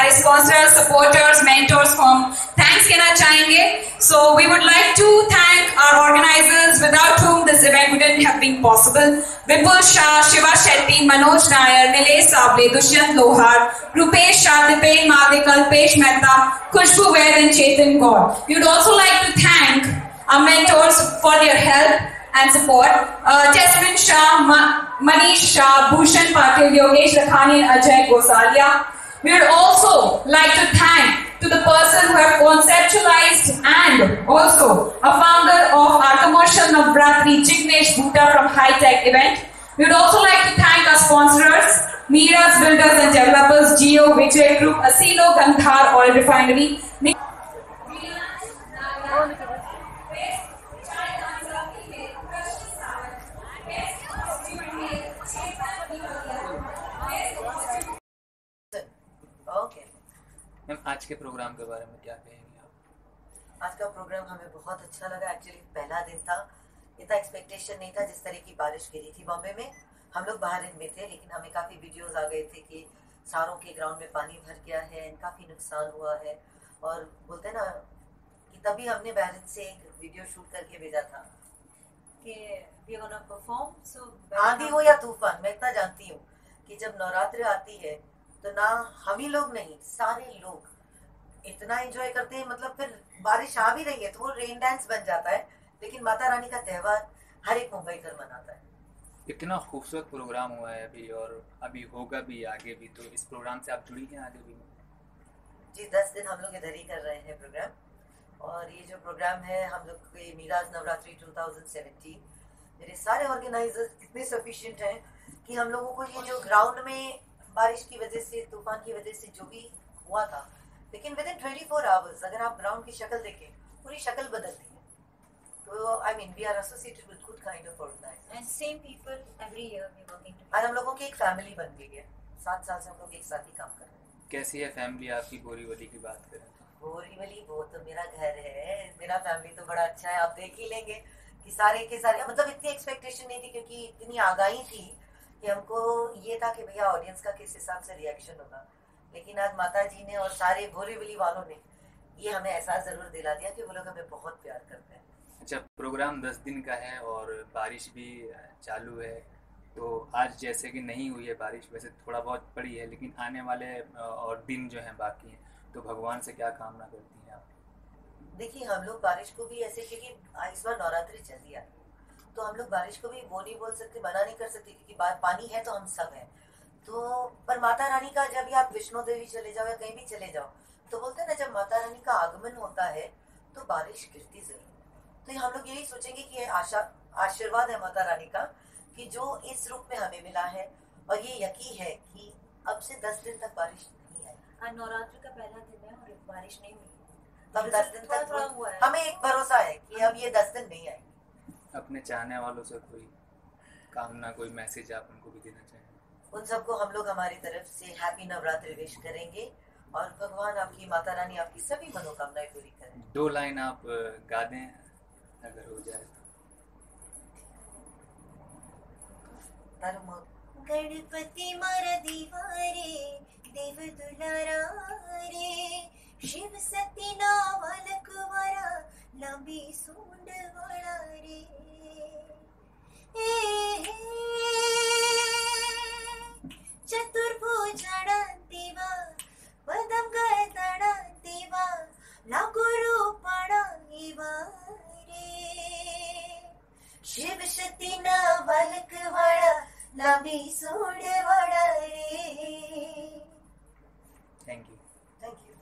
हमारे sponsors, supporters, mentors को हम थैंक्स कहना चाहेंगे. So we would like to thank our organizers without whom this event wouldn't have been possible. Vipul Shah, Shiva Shetty, Manoj Nair, Nilesh Sable, Dushyant Lohar, Rupesh Shah, Dipen Made, Kalpesh Mehta, Khushbu Vaid and Chetan Gaur. We would also like to thank our mentors for their help and support. Jasmine Shah, Manish Shah, Bhushan Patil, Yogesh Rakhani and Ajay Gosalia. We would also like to thank to the person who have conceptualized and also a founder of our commercial Navratri, Jignesh Bhuta from High Tech Event. We would also like to thank our sponsors, Mira's Builders and Developers, Geo, Vijay Group, Asilo Gandhar Oil Refinery. Ma'am, आज के programme के बारे में क्या कहेंगे आप? आज का प्रोग्राम हमें बहुत अच्छा लगा. एक्चुअली पहला दिन था, इतना एक्सपेक्टेशन नहीं था. जिस तरह की बारिश गिरी थी बॉम्बे में, हम लोग बाहर में थे, लेकिन हमें काफ़ी वीडियोस आ गए थे कि सारों के ग्राउंड में पानी भर गया है, काफ़ी नुकसान हुआ है. और बोलते ना कि तभी हमने बहरीन से एक वीडियो शूट करके भेजा था कि आंधी हो या तूफान, मैं इतना जानती हूँ कि जब नवरात्रि आती है तो ना हम ही लोग नहीं, सारे लोग इतना एंजॉय करते हैं. मतलब फिर बारिश आ भी रही है तो वो रेन डांस बन जाता है. लेकिन माता रानी का त्योहार हर एक मुंबईकर मनाता है. इतना खूबसूरत प्रोग्राम हुआ है अभी, और अभी होगा भी आगे भी. तो इस प्रोग्राम से आप जुड़ी हैं आगे भी? जी, 10 दिन हम लोग इधर ही कर रहे हैं प्रोग्राम. और ये जो प्रोग्राम है हम लोग के मीराज नवरात्रि 2017, मेरे सारे ऑर्गेनाइजर्स इतने सफिशिएंट हैं कि हम लोगों को ये जो ग्राउंड में बारिश की वजह से, तूफान की वजह से जो भी हुआ था, लेकिन विद इन 24 आवर्स अगर आप ग्राउंड की शक्ल देखें, पूरी शक्ल बदलती है. तो I mean we are associated with good kind of organisation and same people every year we working. आज हम लोगों की एक फैमिली बन गई है. 7 साल से हम लोग एक साथ ही काम कर रहे हैं. कैसी है फैमिली आपकी? बोरीवली की बात करें तो बोरीवली वो तो मेरा घर है. मेरा फैमिली तो बड़ा अच्छा है. आप देख ही लेंगे कि सारे के सारे, मतलब इतनी एक्सपेक्टेशन नहीं थी क्योंकि इतनी आगाही थी कि हमको ये था कि भैया ऑडियंस का किस हिसाब से रिएक्शन होगा. लेकिन आज माता जी ने और सारे बोरीवली वालों ने ये हमें एहसास जरूर दिला दिया कि वो लोग हमें बहुत प्यार करते हैं. अच्छा, प्रोग्राम 10 दिन का है और बारिश भी चालू है. तो आज जैसे कि नहीं हुई है बारिश, वैसे थोड़ा बहुत पड़ी है, लेकिन आने वाले और दिन जो हैं बाकी हैं, तो भगवान से क्या कामना करती हैं आप? देखिए, हम लोग बारिश को भी ऐसे, क्योंकि इस बार नवरात्रि चल रही है तो हम लोग बारिश को भी वो नहीं बोल सकते, मना नहीं कर सकते, क्योंकि पानी है तो हम सब हैं. तो पर माता रानी का, जब भी आप वैष्णो देवी चले जाओ या कहीं भी चले जाओ, तो बोलते हैं ना, जब माता रानी का आगमन होता है तो बारिश गिरती जरूर. तो हम लोग यही सोचेंगे कि आशीर्वाद है माता रानी का कि जो इस रूप में हमें मिला है, और ये यकीन है कि अब से 10 दिन तक बारिश नहीं आएगी. नवरात्रि का पहला दिन है और बारिश नहीं हुई, तो हम 10 दिन तक हुआ है. हमें एक भरोसा है कि अब ये 10 दिन नहीं आएगी. अपने चाहने वालों से कोई कामना, कोई मैसेज आप उनको भी देना चाहेंगे? उन सबको हम लोग हमारी तरफ से हैप्पी नवरात्रि विश करेंगे, और भगवान आपकी, माता रानी आपकी सभी मनोकामनाएं पूरी करें. 2 लाइन आप गा दें अगर हो जाए तो. गणपति मारा दीवारे, देव दुलारा रे, शिव सती नावल कुंवरा, लंबी सूंड वाला रे. चतुर्भुजन देवा, पदम गदन देवा, लागू रूपण इवा रे. शिव शक्ति नावल कुंवरा, लंबी सूंड वाला रे. Thank you. Thank you.